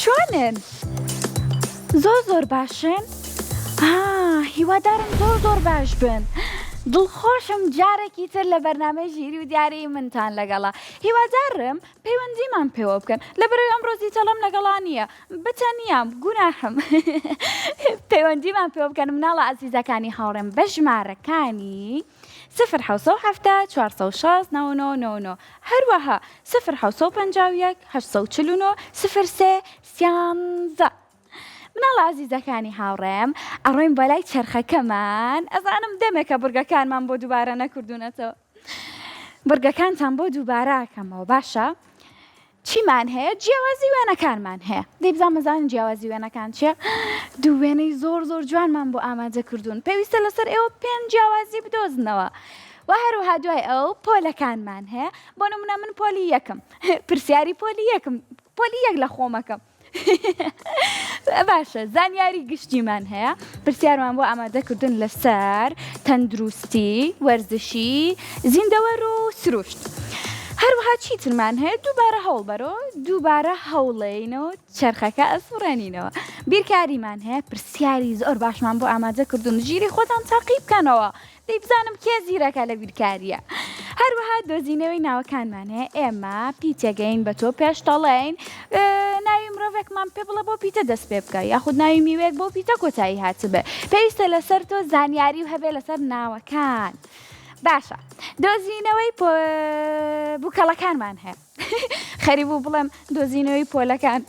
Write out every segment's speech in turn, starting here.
چۆنن؟ زۆر باشن؟ هیوادارم زۆر باش بن. دڵخۆشم جارێکی تر لە بەرنامەی ژیری و دیارەی منتان لەگەڵا. هیوادارم پەیوەندیمان پێوە بکەن لەبەرەوەی ئەمڕۆ تەڵەم لەگەڵا نییە. بتەنیام گوناحم. پەیوەندیمان پێوە بکەن مناڵە عەزیزەکانی هاوڕێم بە ژمارەکانی 0 406 99 هەروەها 0 849 03 13. مناڵە عەزیزەکانی هاوڕێم ئەڕۆین بەلای چەرخەکەمان. ئەزانم دەمێکە بورگەکانمان بۆ دووبارە نەکردوونەتەوە. بورگەکانتان بۆ دووبارە ئەکەمەوە باشە؟ چیمان هەیە؟ جیاوازی وێنەکانمان هەیە. دەیبزان مەزانن جیاوازی وێنەکان چیە؟ دوو وێنەی زۆر جوانمان بۆ ئامادە کردوون. پێویستە لەسەر ئێوە 5 جیاوازی بدۆزنەوە. و هەروەها دوای ئەو پۆلەکانمان هەیە. بۆ نمونە من پۆلی یەکم. پرسیاری پۆلی یەکم. پۆلی یەک لە خۆمەکەم. باشە زانیاری گشتیمان هەیە. پرسیارمان بۆ ئامادەکردن لەسەر تەندروستی، وەرزشی، زیندەوەر و سروشت. هەروەها چیترمان هەیە؟ دووبارە هەوڵبەرۆ، دووبارە هەوڵێنەوە چەرخەکە ئەسوڕێنینەوە. بیرکاریمان هەیە. پرسیاری زۆر باشمان بۆ ئامادەکردن. ژیری خۆتان تاقی بکەنەوە. دەیبزانم کێ زیرەکە لە بیرکاریە. هەروەها دۆزینەوەی ناوەکانمان هەیە. ئێمە پیتێگەین بە تۆ پێش دەڵێین ناوی مرۆڤێکمان پێ بڵە بۆ پیتە دەست پێ بکە، یاخود ناوی میوەیەک بۆ پیتە کۆتایی هاتبێ. پێویستە لەسەر تۆ زانیاری و هەبێ لەسەر ناوەکان. باشە دۆزینەوەی بووکەڵەکانمان هەیە. خەری بوو بڵێم دۆزینەوەی پۆلەکان.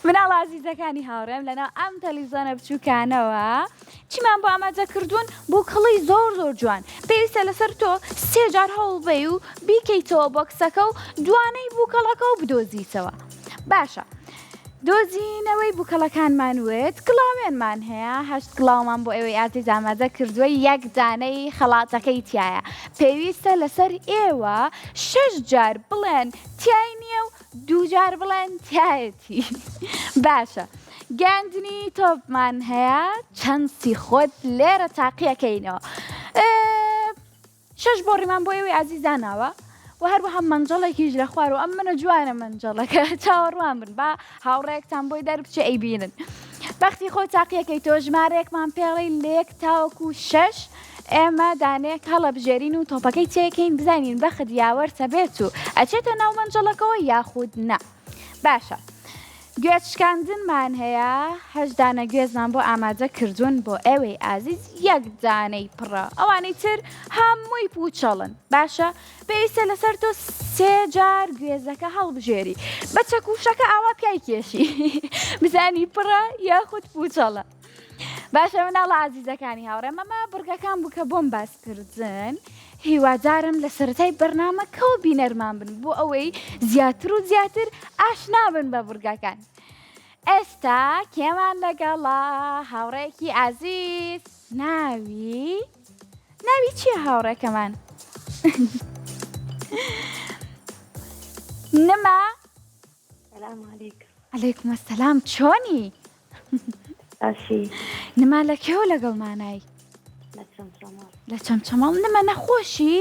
مناڵە عەزیزەکانی هاوڕێم لەناو ئەم تەلەڤیزۆنە بچووکانەوە چیمان بۆ ئامادە کردوون؟ بووکەڵی زۆر جوان. پێویستە لەسەر تۆ 3 جار هەوڵ بێ و بیکەیتەوە بۆکسەکە و دوانەی بووکەڵەکە و بدۆزیتەوە. باشە دۆزینەوەی بووکەڵەکانمان وێت. گڵاوێنمان هەیە. 8 گڵاومان بۆ ئێوەی ئازیز ئامادە کردووە. 1 دانەی خەڵاتەکەی تایە. پێویستە لەسەر ئێوە 6 جار بڵێن تای نییە و 2 جار بڵێن تایەتی. باشە گاندنی تۆپمان هەیە. چەندسی خۆت لێرە تاقیەکەینەوە. 6 بۆڕیمان بۆ ئێوەی ئازیزاناوە. و هەروەها مەنجەڵێکیش لە خوار و ئەم منە جوانە مەنجەڵەکە چاوەڕوان بن با هاوڕێکتان بۆی دەربچێ ئەیبینن. بەختی خۆ تاقیەکەی تۆ ژمارەیەکمان پێڵی لێک تاوەکو 6 ئێمە دانەیەک هەڵەبژێرین و تۆپەکەی تێکەین بزانین بەخت یاوەرتە بێت و ئەچێتە ناو مەنجەڵەکەەوە یاخود نا. باشە گوێچکاندنمان هەیە. 8 دانە گوێزمان بۆ ئامادە کردوون بۆ ئێوەی ئازیز. 1 دانەی پڕە. ئەوانەی تر هەمووی پوچەڵن. باشە پێویستە لەسەر تۆ 3 جار گوێزەکە هەڵبژێری. بە چەکوشەکە ئاوا پیای کێشی بزانی پڕە یاخود پوچەڵە. باشە مناڵە عەزیزەکانی هاوڕێم ئەمە بورگەکان بوو کە بۆم باسکردن. هیوادارم لە سەرەتای بەرنامەکەەوە بینەرمان بن بۆ ئەوەی زیاتر و زیاتر ئاشنا بن بە بورگەکان. ئێستا کێمان لەگەڵا هاوڕێکی عەزیز. ناوی چییە هاوڕێکەمان؟ نما؟ سلام علیکم. عەلەیکوم ئەسەلام. چۆنی؟ باشی. نما لە کێوە لەگەڵمانای؟ لە چەمچەماڵ. نما نەخۆشی؟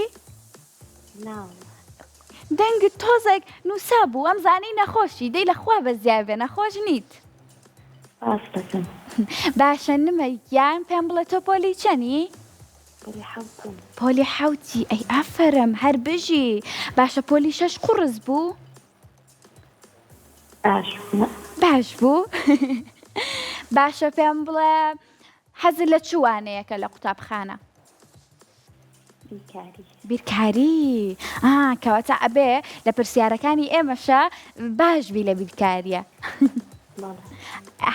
دەنگت تۆزێک نووسا بوو ئەم زانەی نەخۆشی دەی لەخوا بەزیای بێ نەخۆش نیت. باشە نمە یان پێم بڵێ تۆ پۆلی چەنی؟ پۆلی 7. ئەی ئافەرم هەر بژی. باشە پۆلی 6 قوڕز بوو؟ باش بوو. باشە پێم بڵێ حەزت لە چوانەیەکە لە قوتابخانە؟ بیرکاری. کەواتە ئەبێ لە پرسیارەکانی ئێمەشە باش بی لە بیرکاریە.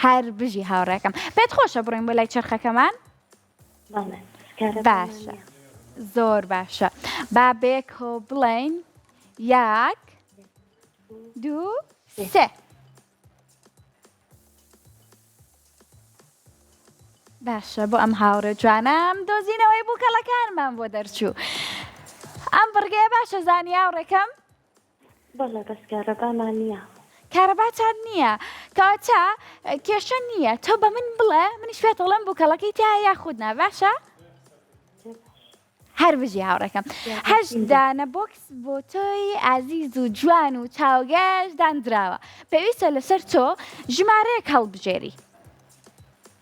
هەر بژی هاوڕێکم. پێت خۆشە بڕۆین بۆ لای چرخەکەمان؟ باشە زۆر باشە. با بێکۆ بڵێین 1 2 3. باشە بۆ ئەم هاوڕێ جوانم دۆزینەوەی بووکەڵەکانمان بۆ دەرچوو. ئەم بڕگەیە باشە زانی هاوڕێکەم؟ بەڵێ بەس کارەبامان نییە. کارەباچان نییە. کەواتە کێشە نییە. تۆ بە من بڵێ منیش پێت دەڵێم بووکەڵەکەی تیا یاخود نا. باشە؟ هەر بژی هاوڕێکەم هەشت دانە بۆکس بۆ تۆی ئازیز و جوان و چاوگەش دانراوە پێویستە لەسەر تۆ ژمارەیەک هەڵبژێری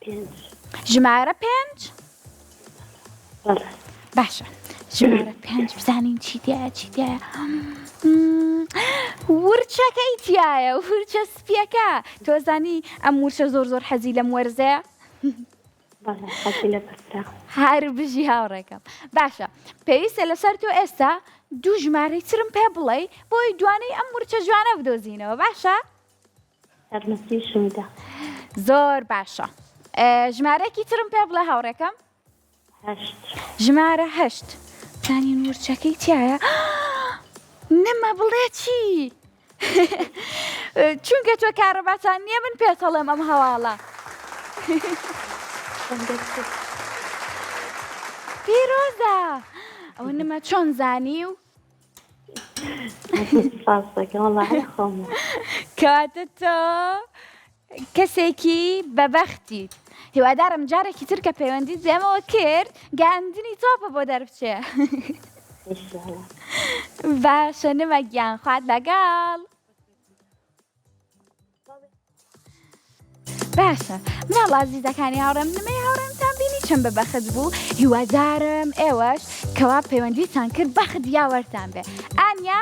پێنج ژمارە 5 بەڵێ باشە ژمارە 5 بزانین چی دیایە چی دیایە ورچەکەی تایە ورچە سپیەکە تۆزانی ئەم ورچە زۆر زۆر حەزی لەم وەرزەیە بەڵێ حەزی لە بەرزە هەر بژی هاوڕێکەم باشە پێویستە لەسەر تۆ ئێستا دوو ژمارەی ترم پێ بڵێ بۆی دوانەی ئەم ورچە جوانە بدۆزینەوە باشە سەرمەسی شمیدا زۆر باشە ژمارەێکی ترم پێ بڵێ هاوڕێکەم هەشت ژمارە 8 زانین ورچەکەی تایە نەما بڵێ چی چونکە تۆ کارەباتان نییە من پێتەڵێم ئەم هەواڵە پیرۆزە ئەوە نەما چۆن زانی و ساز دەکەم وەڵڵاهی خۆمە کاتە تۆ کەسێکی بەبەختیت هیوادارم جارێکی تر کە پەیوەندیت دێمەوە کرد گاندنی تۆپە بۆ دەربچێ ئینشاءالله باشە نمە گیان خوات لەگەڵ باشە مناڵ ئازیزەکانی هاوڕێم نمەی هاوڕێمتان بینی چەند بەبەخت بوو هیوادارم ئێوەش کەوا پەیوەندیتان کرد بەخت یاوەرتان بێ ئانیا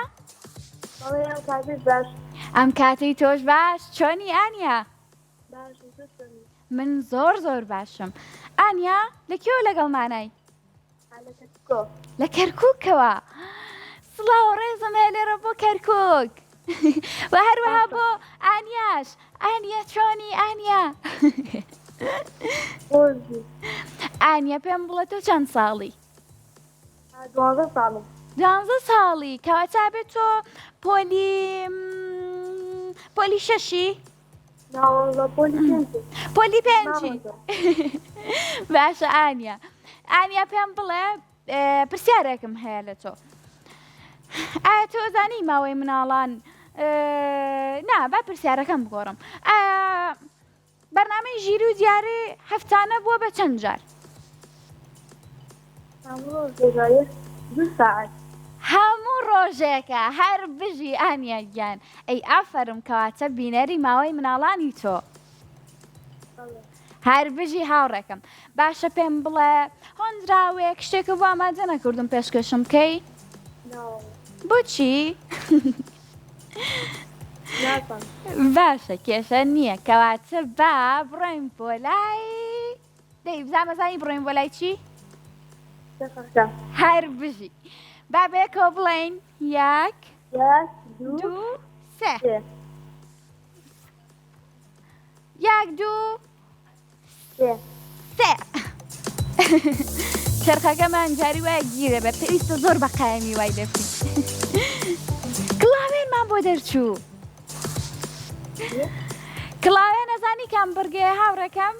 بەڵێ کاتێک باش ئەم کاتەی تۆش باش چۆنی ئانیا باش من زۆر زۆر باشم ئانیا لەکوێوە لەگەڵمانای لە کەرکووکەوە سڵاو ڕێزم هەیە لێرە بۆ کەرکووک و هەروەها بۆ ئانیاش ئانیا چۆنی ئانیا ئانیا پێم بڵێ تۆ چەند ساڵی 12 ساڵم 12 ساڵی کەواتە بێت تۆ پۆلی شەشی ناوەڵە پۆلی پێنجی باشە ئانیا پێم بڵێ پرسیارێکم هەیە لە تۆ ئایا تۆ زانی ماوەی مناڵان نا با پرسیارەکەم بگۆڕم بەرنامەی ژیری و دیاری هەفتانە بووە بە چەند جار 2 ساعت هەموو ڕۆژێکە هەر بژی ئانیا گیان ئەی ئافەرم کەواتە بینەری ماوەی مناڵانی تۆ هەر بژی هاوڕێکم باشە پێم بڵێ هۆندراوێک شتێکە بۆ ئامادە نەکردم پێشکەشم بکەی بۆچی باشە کێشە نییە کەواتە با بڕۆین بۆ لای دەی بزانمەزانی بڕۆین بۆ لای چی هەر بژی با بێکەوە بڵێین 1 2 3 1 2 3 چرخەکەمان جاری وایە گیرە بە پێویستە زۆر بە قایمی وای دەفین کڵاوێنمان بۆ دەرچوو کڵاوێن نەزانی کام بڕگەیە هاوڕێکەم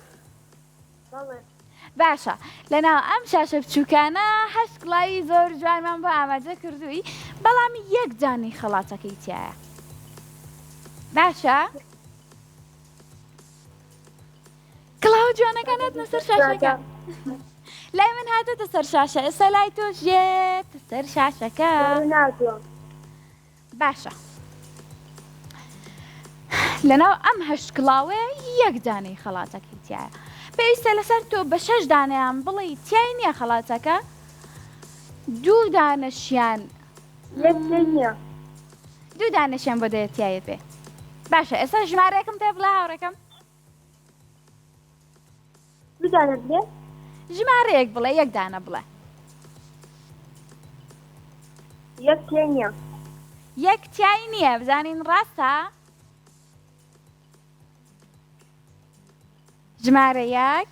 باشە لەناو ئەم شاشە بچووکانە هەشت کڵاوی زۆر جوانمان بۆ ئامادە کردووی بەڵام یەک جانی خەڵاتەکەی تایە باشە کڵاو جوانەکانت نەسەر شاشەکە لای من هاتۆتە سەر شاشە ئێستا لای تۆش ژێتە سەر شاشەکە باشە لەناو ئەم هەشت کڵاوێ یەک دانەی خەڵاتەکەی تایە پێویستە لەسەر تۆ بە 6 دانەیان بڵێ تیای نییە خەڵاتەکە 2 دانەشیان 2 دانەشیان بۆ دەیە تایە بێ باشە ئێستا ژمارەیەکم پێ بڵێ هاوڕێکەم ژمارەیەک بڵێ 1 دانە بڵێ 1 تیای نییە بزانین ڕاستە ژمارە 1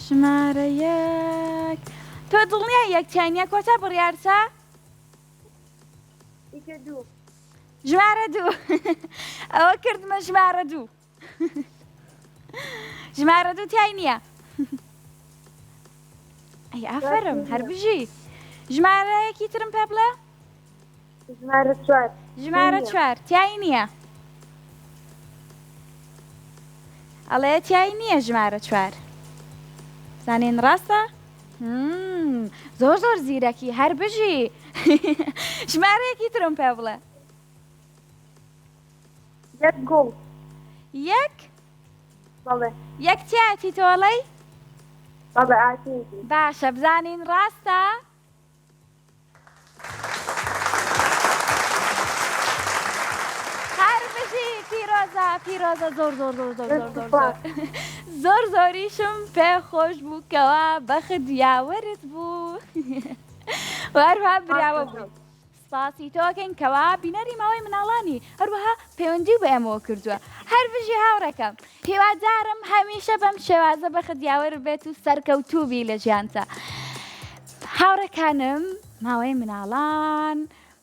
ژمارە 1 تۆ دڵنیا 1 تیای نییە کۆتا بڕیارچە ژمارە 2 ئەوە کردمە ژمارە 2 ژمارە 2 تیای نییە ئەی ئافەرم هەر بژی ژمارەیەکی ترم پێ بڵێ ژمارە 4 تیای نییە ئەڵێ تیای نییە ژمارە 4 زانین ڕاستە؟ زۆر زۆر زیرەکی هەر بژی ژمارەیەکی ترم پێ بڵێ یەک گوڵ یەک بەڵێ یەک تیاتی تۆڵەی بەڵێ ئاتیتی باشە بزانین ڕاستە؟ هەر بژی پیرۆزە زۆر زۆر زۆر زۆر زۆر زۆر زۆر زۆر زۆریشم پێ خۆش بوو کەوا بەخت یاوەرت بوو هەروها براوە بوو سپاسی تۆکەین کەوا بینەری ماوەی مناڵانی هەروەها پەیوەندی بە ئێمەوە کردووە هەر بژی هاوڕەکەم هیوادارم هەمیشە بەم شێوازە بەخت یاوەر بێت و سەرکەوتووبی لە ژیانتە هاوڕەکانم ماوەی مناڵان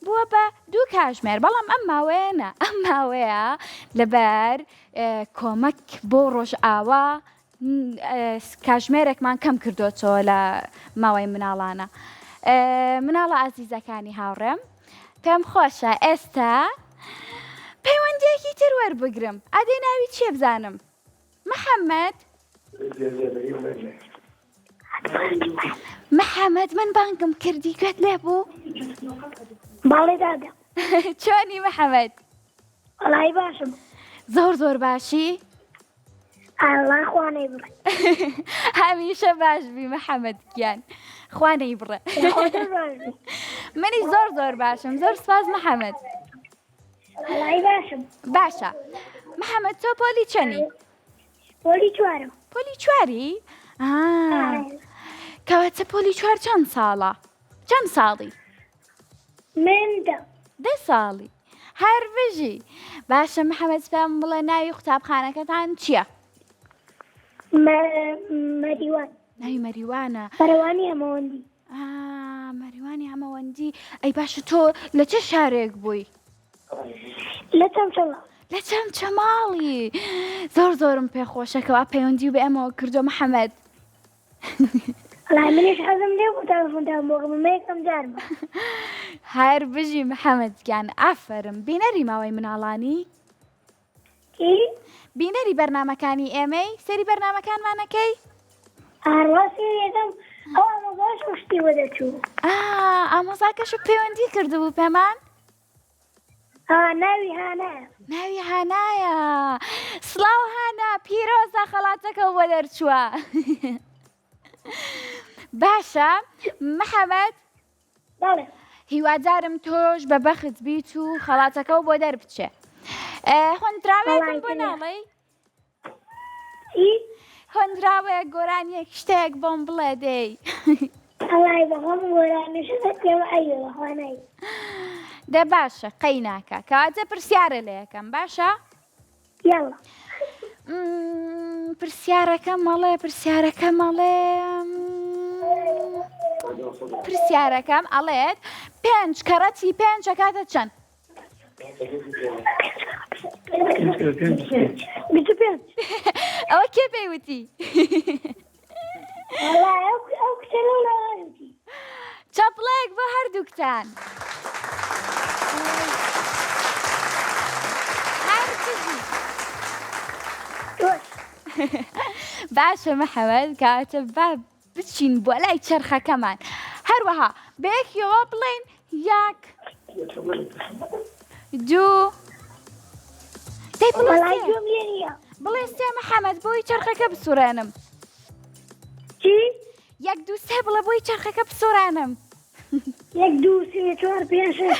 بووە بە 2 کاتژمێر بەڵام ئەم ماوەیەنە ئەم ماوەیە لەبەر کۆمەک بۆ ڕۆژئاوا کاتژمێرێکمان کەم کردوتەوە لە ماوەی مناڵانە مناڵە ئازیزەکانی هاوڕێم پێم خۆشە ئێستا پەیوەندیەکی تر وەربگرم ئادەی ناوی چیە بزانم محەممەد محەممەد من بانگم کردی گوێت لێ بوو باڵێ دادا چۆنی محەممەد وەڵای باشم زۆر زۆر باشی ئەڵای خوانەی بڕێ هەمیشە باش بی محەممەد گیان خوانەی بڕێ خۆتە باشی منی زۆر زۆر باشم زۆر سپاس محەممەد وەڵای باشم باشە محەممەد تۆ پۆلی چەنی پۆلی 4م پۆلی 4ی کەواتە پۆلی 4 چەند ساڵە چەند ساڵی من 10 ساڵی هەر بژی باشە محەممەد پێم بڵێ ناوی قوتابخانەکەتان چییە مەریوان ناوی مەریوانە بەرەوانی هەمەوەندی مەریوانی هەمەوەندی ئەی باشە تۆ لە چه شارێک بووی لە چەمچەڵە لە چەمچەماڵی زۆر زۆرم پێخۆشەکەەوە پەیوەندی بە ئێمەوە کردو محەممەد وەڵای منیش حەزم لێ بوو تەلەفۆنتان بۆ بکەم یەکەم جارمە هەر بژی محەممەد گیان ئافەرم بینەری ماوەی مناڵانی کی بینەری بەرنمەکانی ئێمەی سەری بەرنمەکانمانەکەی ئاڕاستی یەکەم ئەو ئامۆزاش شتی وەدەچوو ئامۆزاکەش پەیوەندی کردبوو پێمان ناوی هانایە ناوی هانایە سڵاو هانا پیرۆزە خەڵاتەکە بۆ دەرچووە باشە محەممەد بەڵێ هیوادارم تۆش بە بەخت بیت و خەڵاتەکە بۆ دەربچێ هۆندراوێکم بۆ ناڵێ هۆندراوەیە گۆرانیەک شتێک بۆم بڵێ دەی ئەڵای بەخۆم گۆرانیشە پێوە ئەیوە خوانایی دە باشە قەی ناکە کەواتە پرسیارە لە یەکەم باشە یاڵە پرسیارەکە مەڵێ پرسیارەکەم ئەڵێت 5 کەڕەتی 5 ئەکاتە چەند 25 ئەوە کێ پێیوتی وەڵای ئەو کچە لەوڵاوەتی چەپڵەیەک بۆ هەردووکتان هەر بژی باشە محەممەد کاتە با بچین بۆ لای چرخەکەمان هەروەها بەیەکیەوە بڵێن 1 2 وەڵای جۆم لێ نییە بڵێ 3 محەممەد بۆی چرخەکە بسوڕێنم چی 1 2 3 بڵێ بۆی چرخەکە بسوڕێنم 1 2 3 4 5 6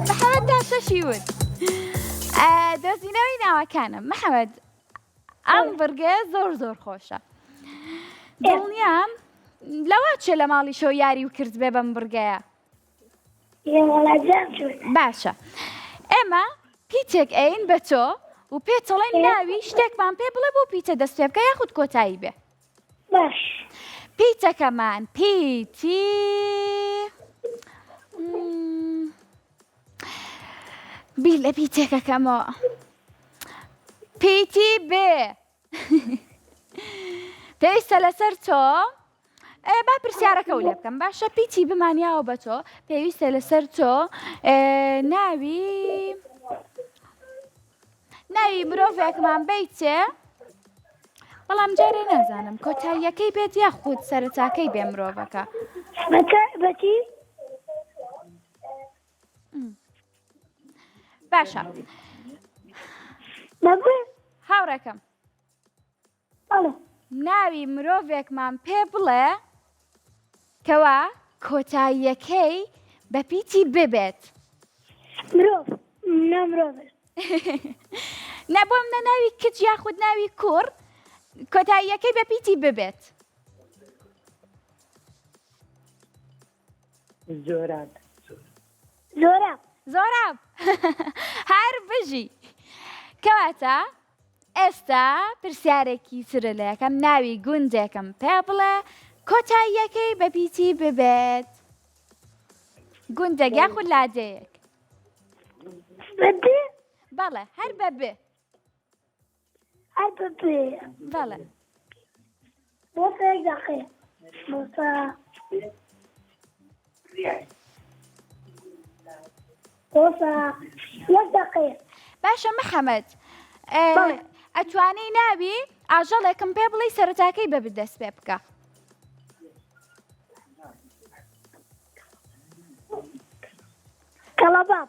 محەممەد دا شەشی وت دۆزینەوەی ناوەکانم محەممەد ئەم بڕگە زۆر زۆر خۆشە دڵنیام لەوە چێ لە ماڵی شۆ یاری و کرد بێ بەم بڕگەیە باشە ئێمە پیتێک ئەین بە تۆ و پێچەڵێن ناوی شتێکمان پێ بڵێ بۆ پیتە دەست پێ بکە یاخود کۆتایی بێ باش پیتەکەمان پیتی بیر لە پیتێکەکەمەوە پیتی بێ پێویستە لەسەر تۆ با پرسیارەکە و لێ بکەم باشە پیتی بمانیاوە بە تۆ پێویستە لەسەر تۆ ناوی ناوی مرۆڤێکمان بیتێ بەڵام جارێ نازانم کۆتاییەکەی بێت یاخود سەرەتاکەی بێ مرۆڤەکە بەچی؟ باشە بەبێ؟ هاوڕێکەم بەڵێ. ناوی مرۆڤێکمان پێ بڵێ کەوا کۆتاییەکەی بە پیتی ببێت مرۆڤ. مرۆڤە. نەبۆم نە ناوی کچ یاخود ناوی کوڕ کۆتاییەکەی بە پیتی ببێت زۆراب. زۆراب هەر بژی کەواتە ئێستا پرسیارێکی ترە لە یەکەم ناوی گوندێکم پێ بڵێ کۆتاییەکەی بە پیتی ببێت گوندێک یاخود لادەیەک بەدێ؟ بەڵێ هەر بە بێ هەر بەبێ. بەڵێ بۆسە یەک دەقەیە. بۆسە یەک دەقەیە. باشە محەمەد بەڵێ. ئەتوانەی ناوی ئاژەڵێکم پێ بڵێ سەرەتاکەی بە بدەست پێ بکە کەڵەباب.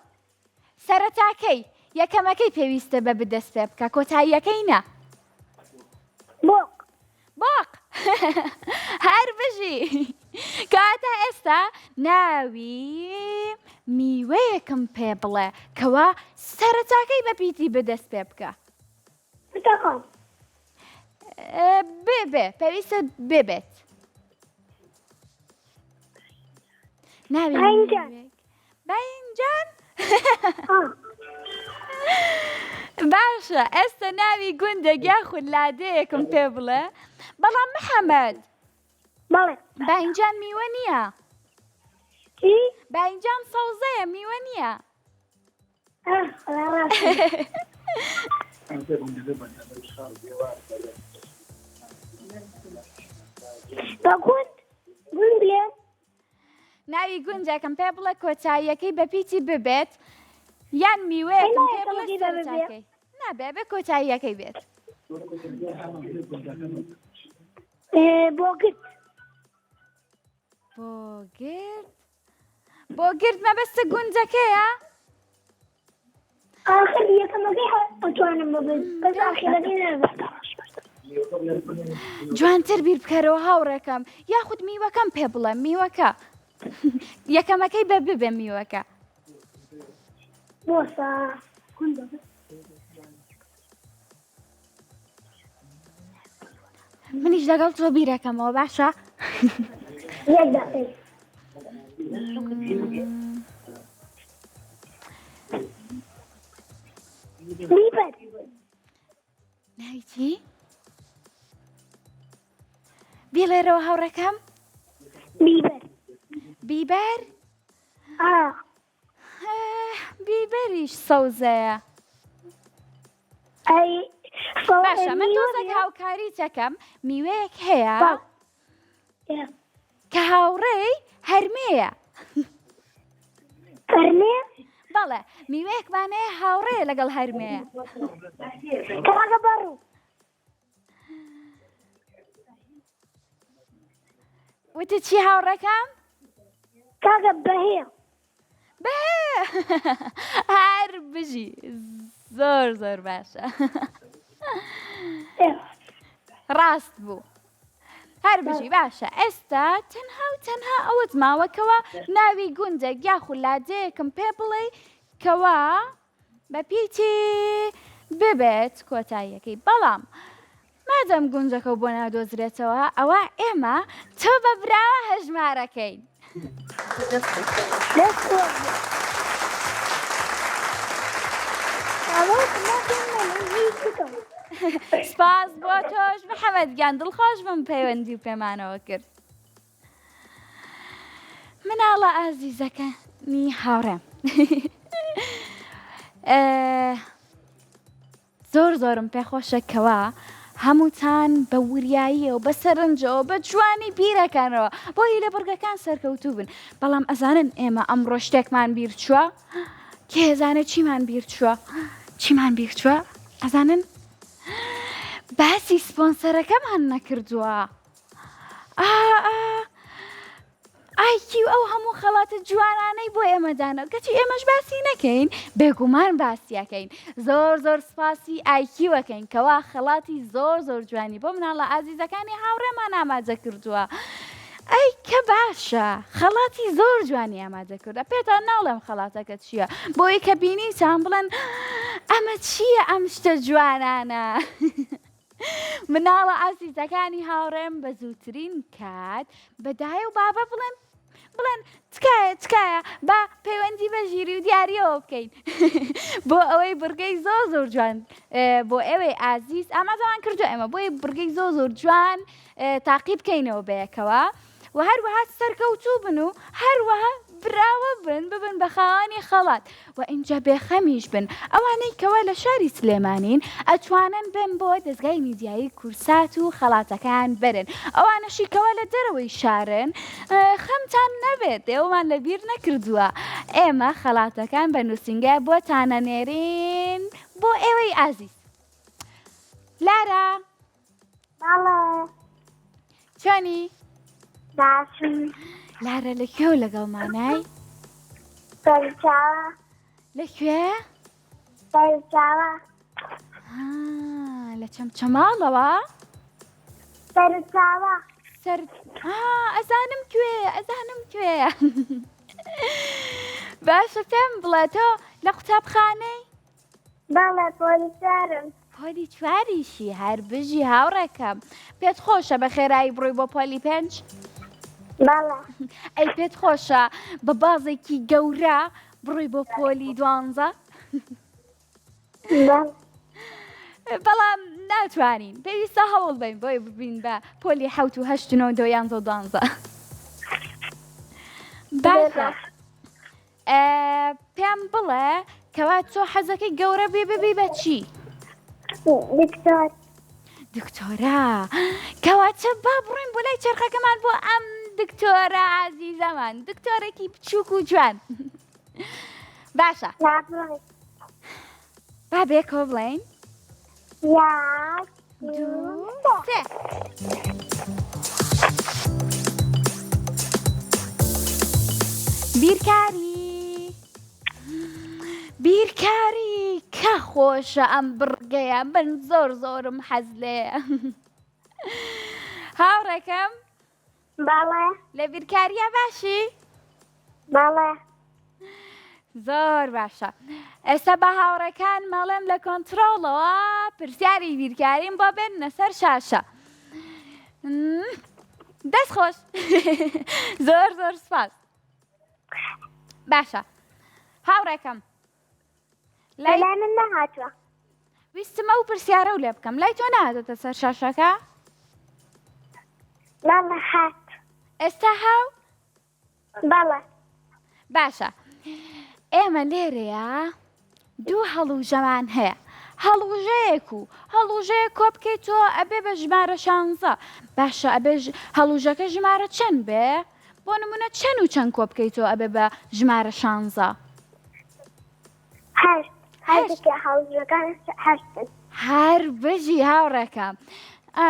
سەرەتاکەی یەکەمەکەی پێویستە بە بدەست پێ بکە کۆتاییەکەی نە بۆق. بۆق هەر بژی کاتە ئێستا ناوی میوەیەکم پێ بڵێ کەوا سەرەتاکەی بە پیتی بدەست پێ بکە بتەقام. بێ پێویستە ببێت ناوی باینجان. باینجان باشە ئێستا ناوی گوندێک یاخود لادەیەکم پێ بڵێ بەڵام محەمەد بەڵێ. باینجان میوە نییە چی؟ باینجان سەوزەیە میوە نییە بەگوند گوندێ ناوی گونجێکم پێ بڵێ کۆتاییەکەی بە پیتی ببێت یان میوەیەکم پێ بڵێ کۆتاییەکەی بە ببێت. سەرەتاکەی نابێ بە کۆتاییەکەی بێت بۆگرد. بۆگرد مەبەستە گونجەکەیە آخر یەکەمەکەی ئەتوانم ببێت بەس ئاخیرەکەی نەبێت. جوانتر بیر بکەرەوە هاوڕێکەم یاخود میوەکەم پێ بڵێ میوەکە یەکەمەکەی بە ببێ میوەکە بۆسە منیش لەگەڵ تۆ بیرەکەمەوە باشە یەک دەقەیە. بیبەر. ناوی چی؟ بیڵێرەوە هاوڕێکەم بیبەر. بیبەر آه. بیبەریش سەوزەیە ئەی باشە من دۆزێک هاوکاری چەکەم میوەیەک هەیە کە هاوڕێی هەرمەیە فەرمێ؟ بەڵێ میوەیەکمانەیە هاوڕێیە لەگەڵ هەرمەیە کاغە بەڕوو. وتە چی هاوڕێکەم؟ کاغە بەهێ. بە هەر بژی زۆر باشە ڕاست بوو هەر بژی باشە ئێستا تەنها و تەنها ئەوەت ماوەکەوە ناوی گوندێک یاخود لادەیەکم پێ بڵێ کەوا بە پیتی ببێت کۆتاییەکەی بەڵام مادەم گونجەکە بۆ نادۆزرێتەوە ئەوە ئێمە تۆ بە براوە هەژمارەکەین سپاس بۆ تۆش محەمەد گیان دڵخۆش بم پەیوەندی و پەیمانەوە کرد مناڵە ئازیزەکەنی هاوڕێم زۆرم پێخۆشەکەوە هەمووتان بە وریاییەوە بە سەرنجەوە بە جوانی بیرەکانەوە بۆ هی لە بڕگەکان سەرکەوتوو بن بەڵام ئەزانن ئێمە ئەمڕۆ شتێکمان بیر چووە کێزانە چیمان بیر چووە ئەزانن باسی سپۆنسەرەکەمان نەکردووە. ئایکیو ئەو هەموو خەڵاتە جوانانەی بۆ ئێمەدانە کەچی ئێمەش باسی نەکەین بێگومان باسیەکەین. زۆر سپاسی ئایکیوەکەین کەوا خەڵاتی زۆر جوانی بۆ مناڵە ئازیزەکانی هاوڕێمان ئامادە کردووە. ئەی کە باشە خەڵاتی زۆر جوانی ئامادە کردە پێتان ناڵێم خەڵاتەکە چییە بۆی کە بینیتان بڵێن ئەمە چییە ئەم شتە جوانانە. مناڵە ئازیزەکانی هاوڕێم بە زووترین کات بەدایە و بابە بڵێن تکایە با پەیوەندی بە ژیری و دیاریەوە بکەین بۆ ئەوەی بڕگەی زۆر جوان بۆ ئێوەی ئازیز ئامادەمان کردو ئێمە بۆی بڕگەی زۆر جوان تاقی بکەینەوە بەیەکەوە و هەروەها سەرکەوتوو بن و هەروەها براوە ببن بە خاوەنی خەڵات و ئینجا بێخەمیش بن. ئەوانەی کەوە لە شاری سلێمانین ئەتوانن بن بۆ دەستگای میدیایی کورسات و خەڵاتەکان برن. ئەوانەشی کەوە لە دەرەوەی شارن خەمتان نەبێت ئێوەمان لەبیر نەکردووە ئێمە خەڵاتەکان بە نووسنگە بۆتانە نێرین بۆ ئێوەی ئازیز. لارا چۆنی؟ باشم. لارە لەکوێ لەگەڵمانای؟ سەرچاوە. لەکوێ؟ سەرچاوە. لە چەمچەماڵەوە؟ سەرچاوە. ئەزانم کوێ باشە پێم بڵێ تۆ لە قوتابخانەی؟ بەڵێ پۆلیسارم. پۆلی چواریشی هەر بژی هاوڕێکەم پێت خۆشە بە خێرایی بڕۆی بۆ پۆلی 5؟ بەڵێ. ئەی پێت خۆشە بە بازێکی گەورە بڕۆی بۆ پۆلی 12؟ بەڵام ناتوانین پێویستە هەوڵ بین بۆی ببین بە پۆلی 7 و 8 و 9 و 11 و 12. باشە پێم بڵێ کەوا تۆ حەزەکەی گەورە ببی بە چی؟ دکتۆرە کەواتە با بڕۆین بۆ لای چرخەکەمان بۆ ئەم دکتۆرە عەزیزەمان دکتۆرێکی بچووک و جوان. باشە با بێکەوە بڵێین 1 2 3 بیرکاری کە خۆشە ئەم بڕگەیە من زۆرم حەز لێیە. هاوڕێکەم بەڵێ. لە بیرکاریە باشی؟ بەڵێ. زۆر باشە. ئێستا بە هاوڕەکان مەڵێم لە کۆنتڕۆڵەوە پرسیاری بیرکاریم بۆ بێنە سەر شاشە. دەست خۆش. زۆر سپاس. باشە هاوڕێکەم لای من نەهاتووە. ویستمە و پرسیارە و لێ بکەم لای تۆ نهاتێتە سەر شاشەکە؟ بەڵێ هات. ئێستا هاو؟ بەڵێ. باشە ئێمە لێرەیە دوو هەڵوژەمان هەیە هەڵوژەیەک و هەڵوژەیە کۆ بکەیتەوە ئەبێ بە ژمارە 16. باشە ئەبێ هەڵوژەکە ژمارە چەند بێ؟ بۆ نمونە چەند و چەند کۆ بکەیتەوە ئەبێ بە ژمارە 16؟ 8. هەردووکە هەڵوژەکان 8. هەر بژی هاوڕێکەم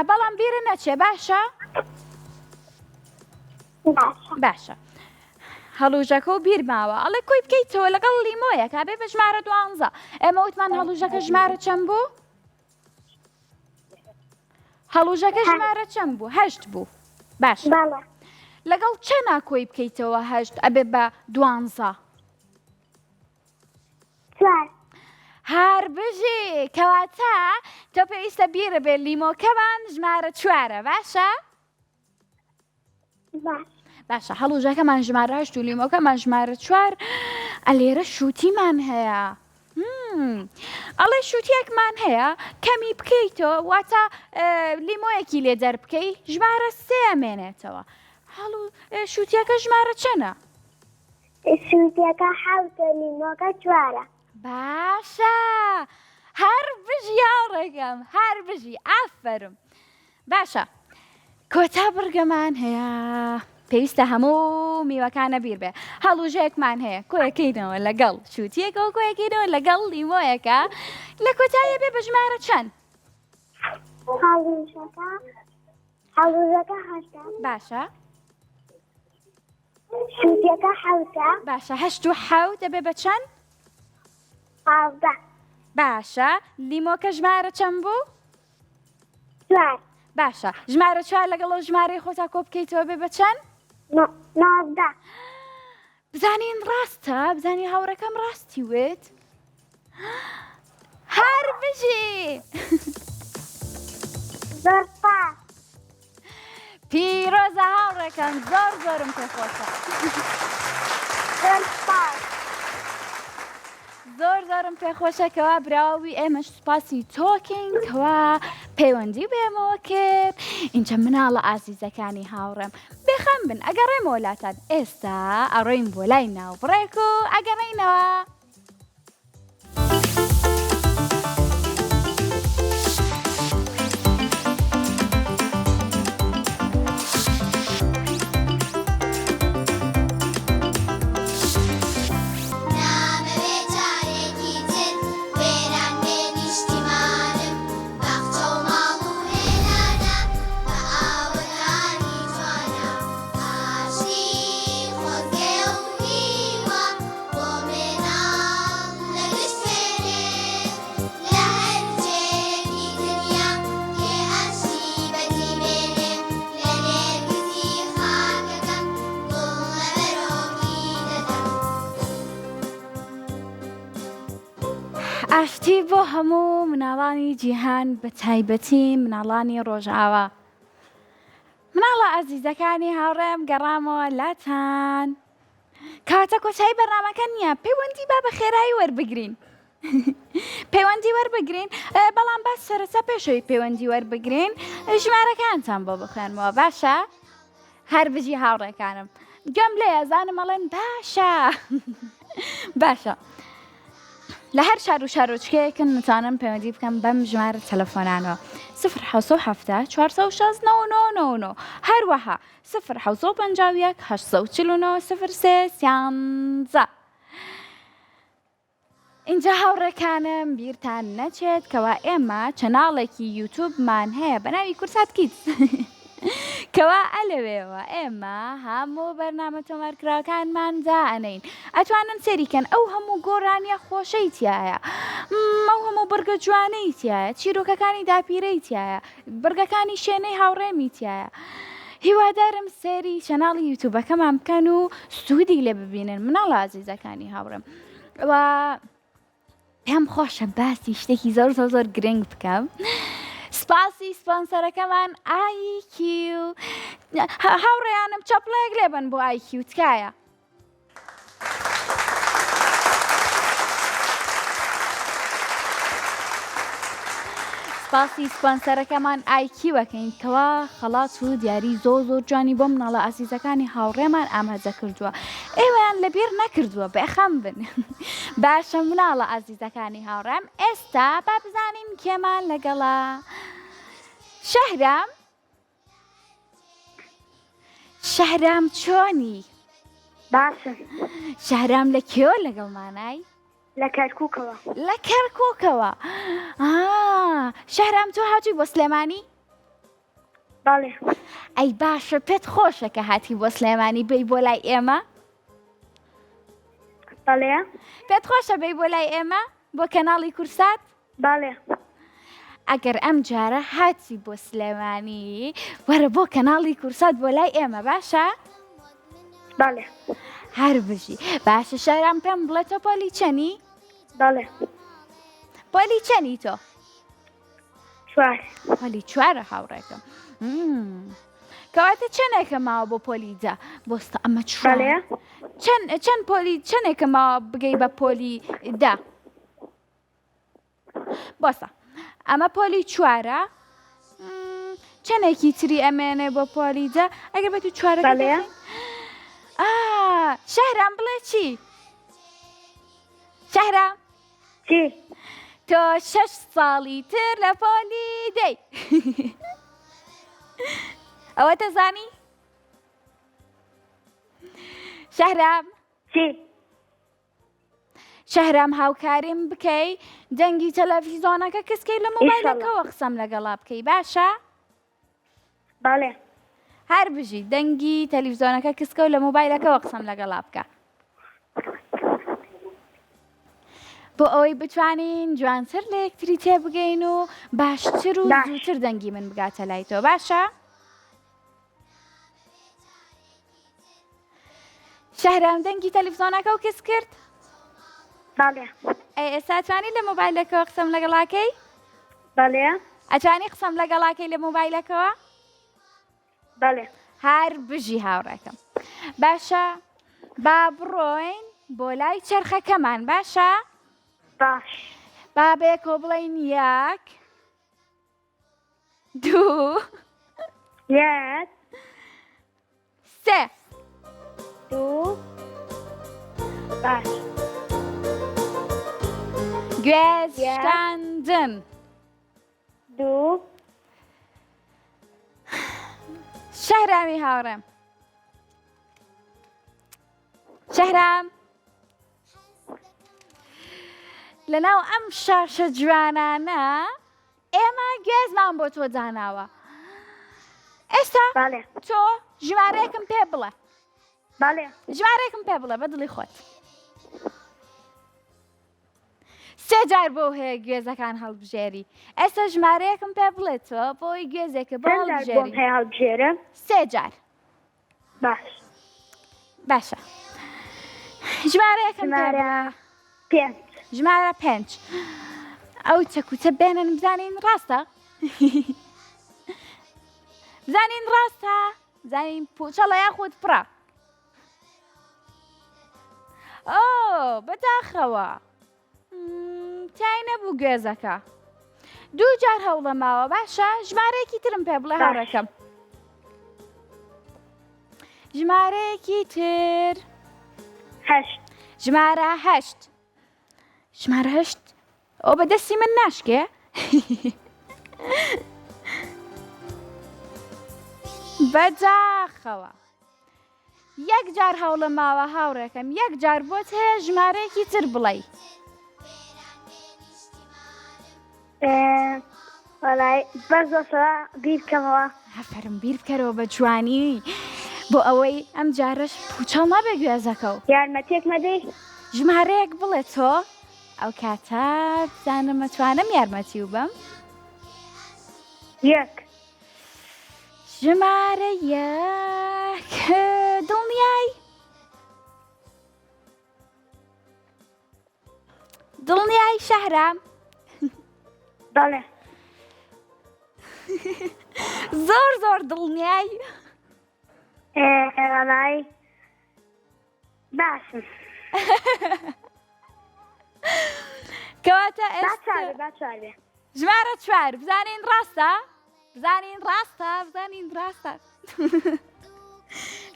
بەڵام بیرە نەچێ باشە؟ باشە هەڵوژەکە و بیرماوە ئەڵێ کۆی بکەیتەوە لەگەڵ لیمۆیەکە بێ بە ژمارە 12. ئێمە وتمان هەڵوژەکە ژمارە چەند بوو؟ هەڵوژەکە ژمارە چەند بوو؟ 8 بوو. باشە لەگەڵ چەنا کۆی بکەیتەوە 8 ئەبێ بە 12؟ 4. هەر بژی کەواتە تۆ پێویستە بیرە بێ لیمۆکەمان ژمارە 4 باشە؟ باشە هەڵوژەکەمان ژمارە 8 و لیمۆکەمان ژمارە 4 ئەلێرە شووتیمان هەیە. ئەڵێ شووتیەکمان هەیە کەمی بکەیتەوە واتە لیمۆیەکی لێ دەربکەی ژمارە 3 ئەمێنێتەوە. شووتیەکە ژمارە چەنە؟ شووتیەکە 7 لیمۆکە 4. باشە هەر بژی هاوڕێکەم هەر بژی ئافەرم. باشە کۆتا بڕگەمان هەیە پێویستە هەموو میوەکانە بیر بێ. هەڵوژەیەکمان هەیە کۆیەکەینەوە لەگەڵ شووتیەکەەوە کۆیەکەینەوە لەگەڵ لیمۆیەکە لە کۆتاییە بێ بە ژمارە چەند؟ هەڵوژەکە هەشتا. باشە شووتیەکە حەوتە. باشە 8 و 7 دەبێ بە چەند؟ 15. باشە لیمۆکە ژمارە چەند بوو؟ 4. باشە ژمارە 4 لەگەڵ ژمارەی خۆتا کۆ بکەیتەوە بێ بە چەند؟ 19. بزانین ڕاستە بزانی هاوڕەکەم ڕاستی وت هەر بژی زۆر سپاس. پیرۆزە هاوڕێکم زۆرم پێخۆشە. زۆر سپاس. زۆرم پێخۆشەکەوە براوی ئێمەش سوپاسی تۆکەین کەوا پەیوەندی بێمەوە کرد. اینجا مناڵە ئازیزەکانی هاوڕێم بێخەم بن ئەگەڕێمەوە لاتان ئێستا ئەڕۆین بۆ لای ناوبڕێک و ئەگەڕێینەوە. ئاشتی بۆ هەموو مناڵانی جیهان بە تایبەتی مناڵانی ڕۆژئاوا. مناڵە ئازیزەکانی هاوڕێم گەڕامەوە لاتان. کاتە کۆتایی بەرنامەکە نییە پەیوەندی با بە خێرایی وەربگرین. پەیوەندی وەربگرین بەڵام باس سەرەتا پێشەوەی پەیوەندی وەربگرین ژمارەکانتان بۆ بخوێنمەوە باشە؟ هەر بژی هاوڕێکانم گوێم لێ ئەزانم ئەڵێن باشە. باشە لە هەر شار و شارۆچکەیەکن نتوانم پەیوەندی بکەم بەم ژمارە تەلەفۆنانەوە 0 4 هەروەها 0 851 849 03 اینجا هاوڕێکانم بیرتان نەچێت کەوا ئێمە چەناڵێکی یوتیوبمان هەیە بە ناوی کورسات کیدز کەوا ئەلەوێەوە ئێمە هەموو بەرنامە تۆمارکراوەکانمان دائەنین ئەتوانن سەریکەن ئەو هەموو گۆڕانیە خۆشەی تایە ئەو هەموو بڕگە جوانەی تایە چیرۆکەکانی داپیرەی تایە بڕگەکانی شوێنەی هاوڕێمی تایە. هیوادارم سەری چەناڵی یوتیوبەکەمان بکەن و سوودی لێ ببینن مناڵە ئازیزەکانی هاوڕێم. پێم خۆشە باسی شتێکی زۆر گرنگ بکەم. سپاسی سپۆنسەرەکەمان IQ هاوڕێیانم چەپڵەیەک لێبن بۆ IQ تکایە. سپاسی سپۆنسەرەکەمان IQ-ەکەین کەوا خەڵات و دیاری زۆر جوانی بۆ مناڵە ئازیزەکانی هاوڕێمان ئامادە کردووە ئێوەیان لەبیر نەکردووە بێخەم بن. باشە مناڵە ئازیزەکانی هاوڕێم ئێستا با بزانین کێمان لەگەڵا. شەهرام چۆنی؟ باشە. شەهرام لە کێوە لەگەڵمانای؟ لە کەرکووکەوە. لە کەرکووکەوە. شەهرام تۆ هاتووی بۆ سلێمانی؟ بەڵێ. ئەی باشە پێت خۆشە کە هاتی بۆ سلێمانی بێی بۆ لای ئێمە؟ بەڵێ. پێت خۆشە بێی بۆ لای ئێمە بۆ کەناڵی کورسات؟ بەڵێ. ئەگەر ئەم جارە هاتی بۆ سلێمانی وەرە بۆ کەناڵی کورسات بۆ لای ئێمە باشە؟ بەڵێ. هەر بژی باشە شەهرام پێم بڵێ تۆ پۆلی چەنی؟ بەڵێ. پۆلی چەنی تۆ؟ 4. پۆلی 4 هاوڕێکم. کەواتە چەندێکە ماوە بۆ پۆلی دا بۆستە ئەمە بەڵێ. چەند پۆلی چەندێکە ماوە بگەی بە پۆلی دا؟ بۆسە ئەمە پۆلی 4 چەندێکی تری ئەمێنێ بۆ پۆلی دا ئەگەر بە تو 4 بەڵێ. شەهرام بڵێ چی؟ شەهرام چی؟ تۆ 6 ساڵی تر لە پۆلی دەی. ئەوە دەزانی؟ شەهرام چی؟ شەهرام هاوکاریم بکەی دەنگی تەلەڤیزۆنەکە کەسکەی لە مۆبایلەکەەوە قسەم لەگەڵا بکەی باشە؟ بەڵێ. هەر بژی دەنگی تەلەڤیزۆنەکە کەسکە و لە مۆبایلەکەەوە قسەم لەگەڵا بکە. بۆ ئەوەی بتوانین جوانتر لە یەکتری تێبگەین و باشتر و باش. زووتر دەنگی من بگاتە لای تۆ باشە؟ شەهرام دەنگی تەلەڤیزۆنەکە و کەس کرد؟ بەڵێ. ئێستا توانی لە مۆبایلەکەەوە قسەم لەگەڵاکەی؟ بەڵێ. ئەتوانی قسەم لەگەڵاکەی لە مۆبایلەکەەوە؟ بەڵێ. هەر بژی هاوڕێکم. باشە با بڕۆین بۆ لای چەرخەکەمان باشە؟ باش. با بێکۆ بڵێین یەک دوو یەک سێ. دوو باش. گوێزشکاندن. دوو شەهرامی هاوڕێم. شەهرام لەناو ئەم شاشە جوانانە ئێمە گوێزمان بۆ تۆ داناوە. ئێستا بەڵێ. تۆ ژمارەیەکم پێ بڵێ. بەڵێ. ژمارەیەکم پێ بڵێ بە دڵی خۆت. سێ جار بۆ هەیە گوێزەکان هەڵبژێری. ئێستا ژمارەیەکم پێ بڵێ تۆ بۆی گوێزێکە بۆ چەند جار بۆم هەڵبژێری. هەیە هەڵبژێرم؟ سێ جار. باش. باشە. ژمارەیەکم پێ بڵێ. پێنج. ژمارە 5. ئەو چەکوچە بێنن بزانین ڕاستە؟ بزانین ڕاستە؟ بزانین پوچەڵە یاخود پڕە؟ ئۆ بەداخەوە. تای نەبوو گوێزەکە. دوو جار هەوڵە ماوە باشە ژمارەیەکی ترم پێ بڵێ هاوڕێکەم. ژمارەیەکی تر. 8. ژمارە 8. ژمارە 8 ئەو بەدەستی من ناشکێ؟ بەداخەوە. یەک جار هەوڵە ماوە هاوڕێکەم یەک جار بۆت هەیە ژمارەیەکی تر بڵێ. وەڵای بەس بەسە بیر بکەمەوە. هەفەرم بیر بکەرەوە بە جوانی بۆ ئەوەی ئەم جارش پوچەڵ نەبێ گوێزەکە و یارمەتێک مەدەی؟ ژمارەیەک بڵێ تۆ ئەو کاتە بزانم مەتوانم یارمەتی و بەم. یەک. ژمارە یەک. دڵنیای؟ دڵنیای شەهرام؟ بەڵێ. زۆر زۆر دڵنیای؟ وەڵای باشم. کەواتە با ئێستا چوار بێ. ژمارە 4 بزانین ڕاستە؟ بزانین ڕاستە؟ بزانین ڕاستە؟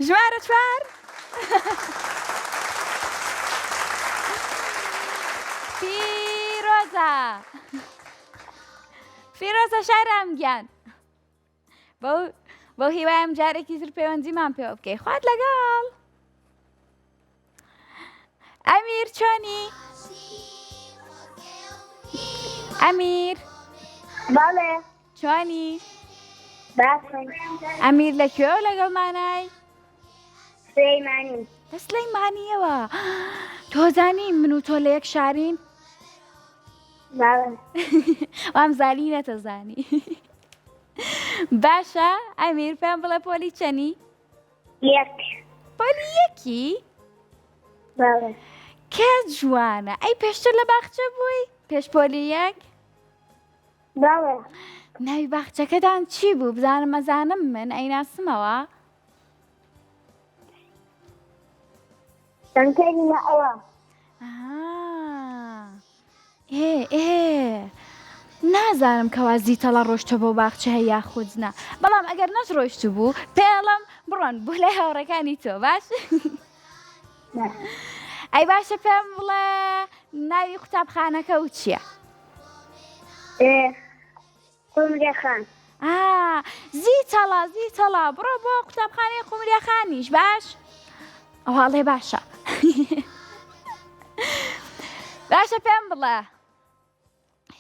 ژمارە 4. پیرۆزە. پیرۆزە شەهرام گیان. بۆ هیوایم جارێکی تر پەیوەندیمان پێوە بکەی. خوات لەگەڵ. ئەمیر چۆنی؟ ئەمیر بەڵێ. چۆنی؟ باشم. ئەمیر لەکوێوە لەگەڵمانای؟ سلەیمانی. لە سلەیمانیەوە. تۆ زانی من و تۆ لە یەک شارین؟ بەڵێ. وام زانی نەتەزانی. باشە ئەمیر پێم بڵێ پۆلی چەنی؟ یەک. پۆلی یەکی؟ بەڵێ. کە جوانە. ئەی پێشتر لە باخچە بووی؟ پێش پۆلی یەک؟ بەڵێ. ناوی باخچەکەتان چی بوو؟ بزانم مەزانم من ئەیناسمەوە. دەنگێکی نەئەوە. نازانم کەوا زیتەڵە ڕۆشتە بۆ باخچە هەیە یاخود نا. بەڵام ئەگەر نەڕۆشت بوو پێڵم بڕۆن بۆ لای هاوڕەکانی تۆ باش؟ ئەی باشە پێم بڵێ ناوی قوتابخانەکە و چییە؟ قومریەخان. زیتەڵە بڕۆ بۆ قوتابخانەی قومریەخانیش باش؟ ئەوڵێ باشە باشە پێم بڵێ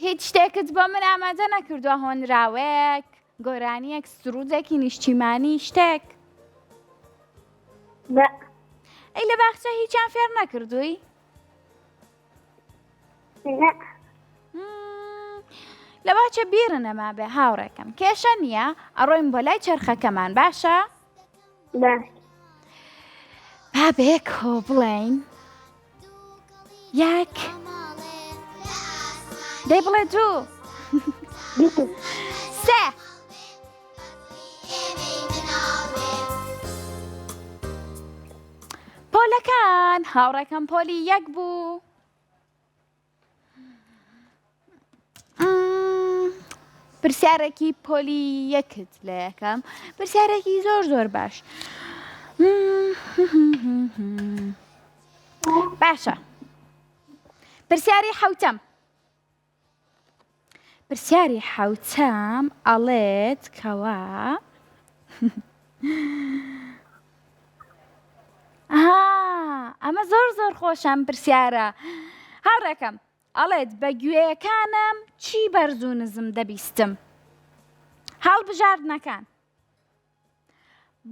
هیچ شتێکت بۆ من ئامادە نەکردووە هۆنراوەیەک گۆرانیەک سرودێکی نیشتیمانی شتێک لا ئەی لە باخچە هیچیان فێر نەکردووی لا لە باچە بیرە نەما بێ هاوڕێکم کێشە نییە ئەڕۆین بۆ لای چرخەکەمان باشە باش با بێک هۆ بڵێین یەک دەی بڵێ دوو دیتو سێ پۆلەکان هاوڕێکەم پۆلی یەک بوو پرسیارێکی پۆلی یەکت لە یەکەم پرسیارێکی زۆر زۆر باش باشە پرسیاری حەوتەم پرسیاری حەوتەم ئەڵێت کەوا ئەمە زۆر زۆر خۆشم پرسیارە هاوڕێکەم ئەڵێت بە گوێیەکانم چی بەرز و نزم دەبیستم هەڵبژاردنەکان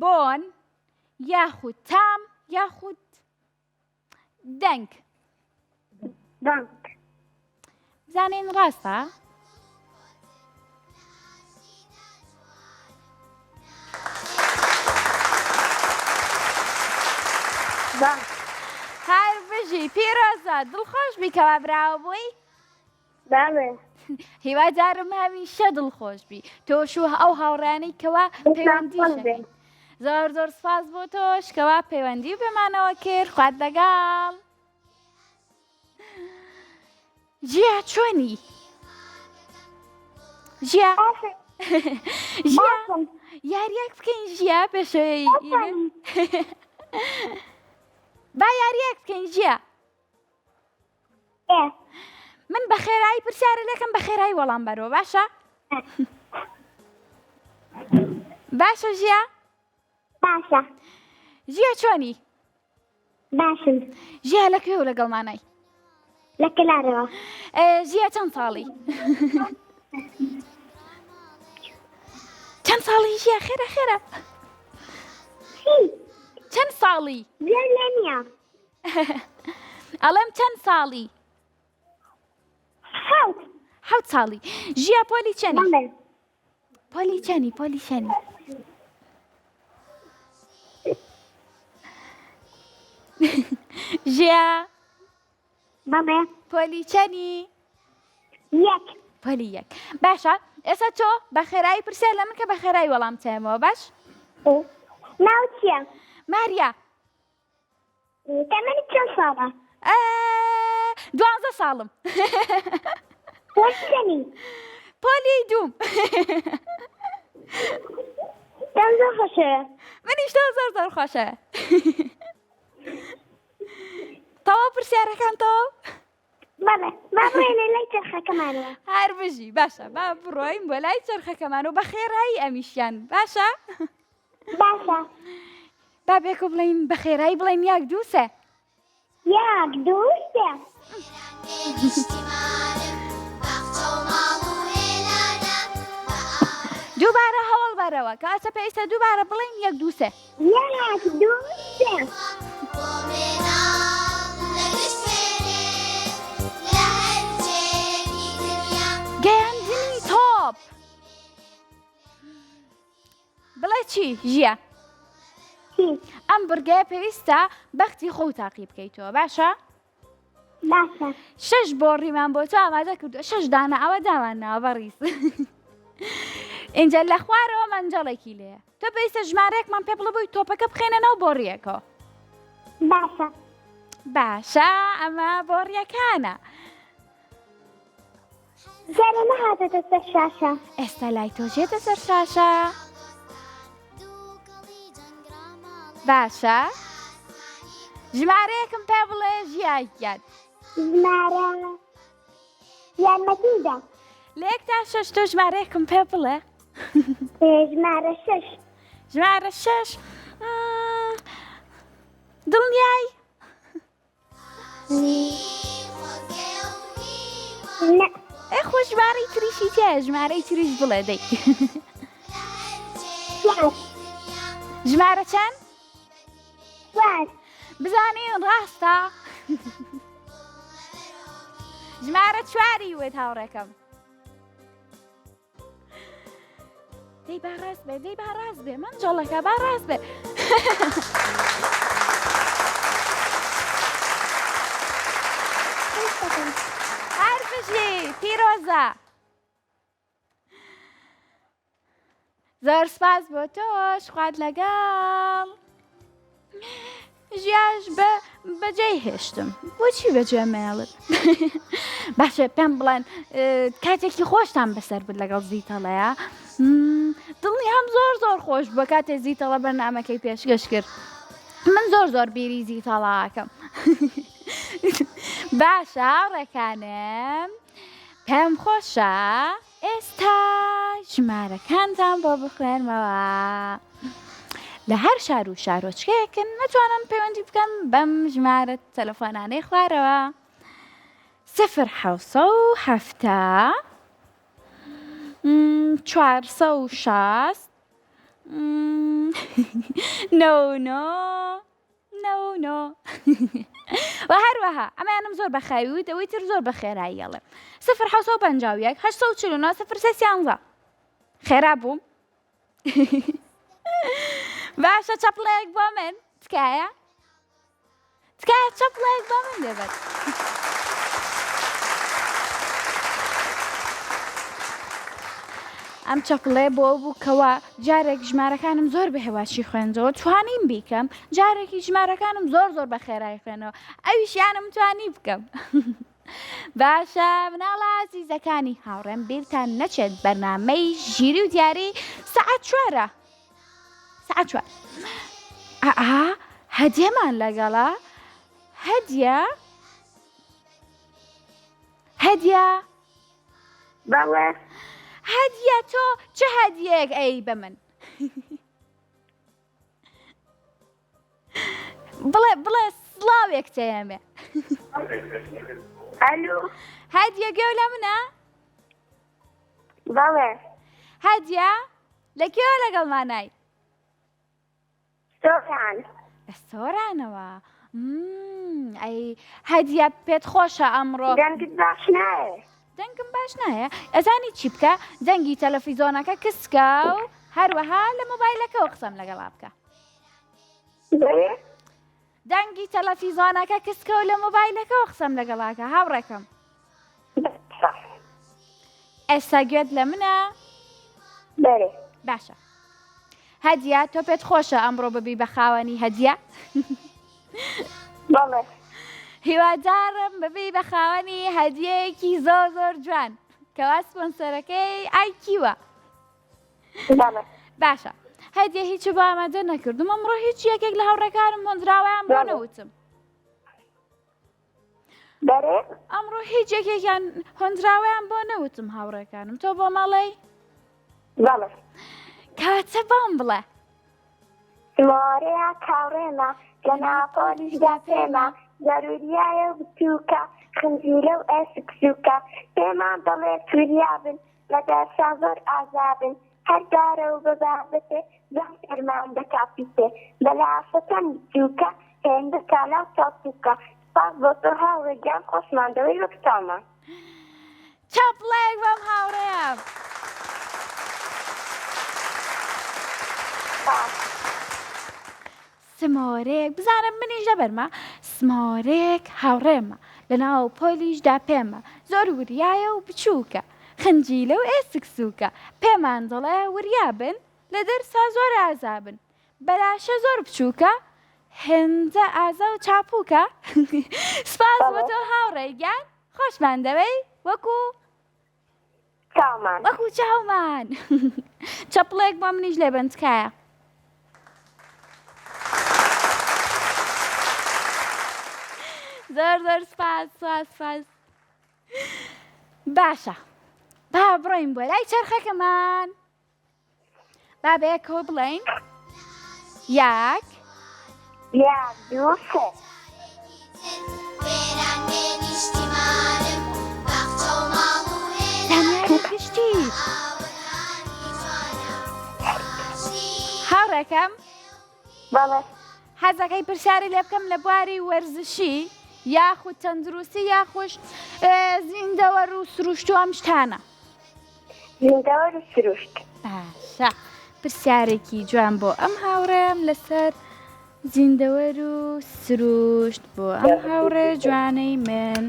بۆن یاخود تام یاخود دەنگ بانك بزانین ڕاستە بانك هەر بژی پیرۆزە دڵخۆش بیکەوە براوە بووی بله هیوادارم هەمیشە دڵخۆش بی تۆش و ئەو هاوڕانەی کەوا پەیوەندی شەکەی زۆر زۆر سپاس بۆ تۆش کەوا پەیوەندی و پێمانەوە کرد خوات لەگەڵ ژیا چۆنی ژیا ژیا یاریەک بکەین ژیا پێشەوەی با یاریەک بکەین ژیا ايه من بە خێرایی پرسیارە لەکەم بە خێرایی وەڵام بەرەوە باشە باشە ژیا باشا ژیا چۆنی باشم ژیا لەکوێ و لەگەڵمانای لك العروة ژیا چەند ساڵی چەند ساڵی ژیا خێرە خێرە شي چەند ساڵی زلمية ئەڵێم چەند ساڵی حوت حەوت ساڵی ژیا پۆلی چەنی بله پۆلی چەنی پۆلی چەنی ژیا بله پۆلی چەنی يك پۆلی یەک باشە ئێستا تۆ بە خێرایی پرسیار لە من کە بە خێرایی وەڵام تێمەوە باش ناوتيا ماریا تمني كم صالة 12 ساڵم والثاني پۆلی دووم تنزل خشرة منیش تۆ زۆر زۆر خۆشە تەواو پرسیارەکان تەواو بله ما بغينا لا ترخى كمان هەر بژی باشە با بڕۆین بۆ لای چرخەکەمان و بە خێرایی ئەمیشیان باشە باشا با بێکو بڵین بە خێرایی بڵین یاک دووسە ياك دوسة دووبارە هەوڵ بەرەوە کاتە پێویستە دووبارە بڵین یەک دووسە ياك دوسة گەیاندنی تۆپ بڵێ چی ژیا شي ئەم بڕگەیە پێویستە بەختی خۆ تاقی بکەیتەوە باشە باشا 6 بۆ ڕیمان بۆ تۆ ئامادە کردو 6 دانە ئەوە داوانەوە بەڕیز اینجا لە خوارەوە مەنجەڵێکی لێیە تۆ پێویستە ژمارەیەکمان پێ بڵێ بووی تۆپەکە بخێنەوە بۆ ڕیەکەوە باشا باشە ئەمە بۆ ڕیەکانە جاري ما هذا الشاشة ئێستا لای تۆژێتە سەر شاشە باشە ژمارەیەکم پێ بڵێ ژیاگیان زمارة يا مديدة لە یەک تا 6 تۆ ژمارەیەکم پێ بڵێ زمارة شش ژمارە 6 دڵنیای؟ لا خۆ ژمارەی تریشی تایە ژمارەی تریش بڵێ دەی سوار ژمارە چەند؟ سوار بزانین ڕاستە ژمارە چواری وێت هاوڕێکەم دەی با ڕاست بێ دەی با ڕاست بێ من جۆڵەکە با ڕاست بێ هەرفشی پیرۆزە زۆر سپاس بۆ تۆش خوات لەگەڵ ژیاش بەجێی هێشتم بۆچی بەجێ مێڵت باشە پێم بڵێن کاتێکی خۆشتان بەسەر بوو لەگەڵ زیتەڵەیە دڵنی هەم زۆر خۆش بە کاتێ زیتەڵە بەرنامەکەی پێشکەش کرد من زۆر بیری زیتەڵاکەم باشە ڕێکانم پێم خۆشە ئێستا ژمارەکانتان بۆ بخوێنمەوە لە هەر شار و شارۆچکەیەکن نەتوانم پەیوەندی بکەم بەم ژمارە تەلەفۆنانەی خوارەوە 0 460 99 و هەروەها ئەمانم زۆر بەخاوی ئەوەی تر زۆر بە خێرایی ئەڵێ 0 849 0 خێرا بووم باشە چەپڵەیەک بۆ من تکایە چەپڵەیەک بۆ من دەبێت ئەم چەپڵێ بۆ بوو کەوە جارێک ژمارەکانم زۆر بە هێواشی خوێندەوە توانیم بیکەم جارێکی ژمارەکانم زۆر بە خێرایی خوێنەوە ئەویشیانم توانی بکەم باشە مناڵە عەزیزەکانی هاوڕێم بیرتان نەچێت بەرنامەی ژیری و دیاری سەعات 4 هەدیەمان لەگەڵا هەدیە بەڵێ هەدیە تۆ چه هەدیەیەک ئەی بە من بڵێ سڵاوێک تەیەمێ ئەلو هەدیە گەو لە منە بەڵێ هەدیە لەکوێوە لەگەڵمانای سۆران لە سۆرانەوە ئەی هەدیە پێت خۆشە ئەمڕۆ دەنگت باش نایە دەنگم باش نایە ئەزانی چی بکە دەنگی تەلەڤیزۆنەکە کسکە و هەروەها لە مۆبایلەکەەوە قسەم لەگەڵا بکە بەڵێ دەنگی تەلەڤیزۆنەکە کسکە و لە مۆبایلەکەەوە قسەم لەگەڵاکە هاوڕێکم ئێستا گوێت لە منە بەڵێ باشە هەدیە تۆ پێت خۆشە ئەمڕۆ ببی بە خاوەنی هەدیە بەڵێ هیوادارم ببی بە خاوەنی هەدیەیەکی زۆر جوان کەوا سپۆنسەرەکەی ئایکیوە بەڵێ باشە هەدیە هیچی بۆ ئامادە نەکردم ئەمڕۆ هیچ یەکێک لە هاوڕێکانم هۆندراوەیان بۆ نەوتم بەڵێ ئەمڕۆ هیچ یەکێکیان هۆندراوەیان بۆ نەوتم هاوڕێکانم تۆ بۆ مەڵێی بەڵێ کاتە بام بڵێ سمارەیە کاوڕێمە لە ناپۆلیشدا پێمە ضروریایە بچووکە خنجیرە و ئێسک سووکە پێمان دەڵێ توریابن لە دەرسا زۆر ئازابن هەر دارە و بەبابەتێ زەم فەرمان دەکاپیتێ بەلافەکەن بچووکە هێندە کالاو تاپووکە سپاس بۆ تۆ هاوڕێگیان خۆشماندەوەی وەکتامە چاپڵەیەک بەم هاوڕێم سمارێک بزانم منیش دەبەرمە سمارێک هاوڕێمە لە ناو پۆلیشدا پێمە زۆر وریایە و بچووکە خنجیلە و ئێسک سووکە پێمان دەڵێ وریابن لە دەرسا زۆر ئازابن بەلاشە زۆر بچووکە هێندە ئازا و چاپووکە سپاس بۆ تۆ هاوڕێگیان خۆشمان دەوەی وەکو چاومان چەپڵێک بۆ منیش لێبن تکایە زۆر سپاس باشە با بڕۆین بۆ لای چەرخەکەمان با بەیەکەوە بڵێین 1 یان دوو سێ زانیاری گشتی هاوڕێکەم بەڵێ حەزەکەی پرسیاری لێ بکەم لە بواری وەرزشی یاخود تەندروستی یاخۆش زیندەوەر و سروشت و ئەم شتانە زیندەوەر و سروشت باشە پرسیارێکی جوان بۆ ئەم هاوڕێم لەسەر زیندەوەر و سروشت بۆ ئەم هاوڕێ جوانەی من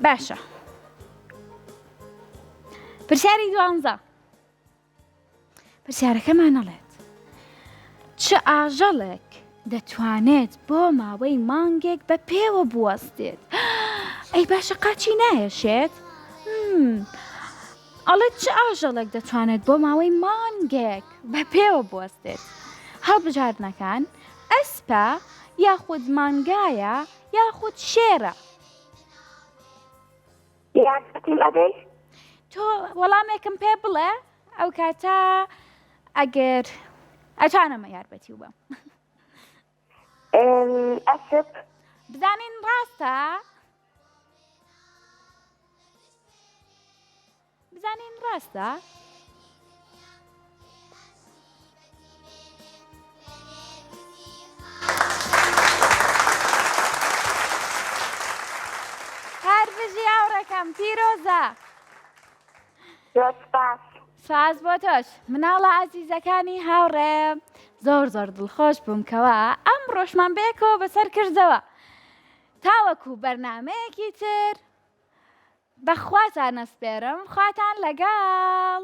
باشە پرسیاری دوانزە پرسیارەکەمانەڵێت چ ئاژەڵێک دەتوانێت بۆ ماوەی مانگێک بە پێوە بوەستێت ئەی باشە قاچی نایەشێت ئەڵێت چ ئاژەڵێک دەتوانێت بۆ ماوەی مانگێک بە پێوە بوەستێت هەڵبژاردنەکان ئەسپە یاخود مانگایە یاخود شێرە یارمەتیم ئەدەی تۆ وەڵامێکم پێ بڵێ ئەو کاتە ئەگەر ئەتوانەمە یاربەتی و بەم ئەسپ بزانین ڕاستە بزانین ڕاستە هەربژی هاوڕێکەم پیرۆزە زۆر سپاس سپاس بۆ تۆش مناڵە عەزیزەکانی هاوڕێم زۆر زۆر دڵخۆش بووم کەوە ئەم ڕۆژمان بێکەوە بەسەر کردەوە تاوەکو بەرنامەیەکی تر بەخواتان ئەسپێرم خواتان لەگەڵ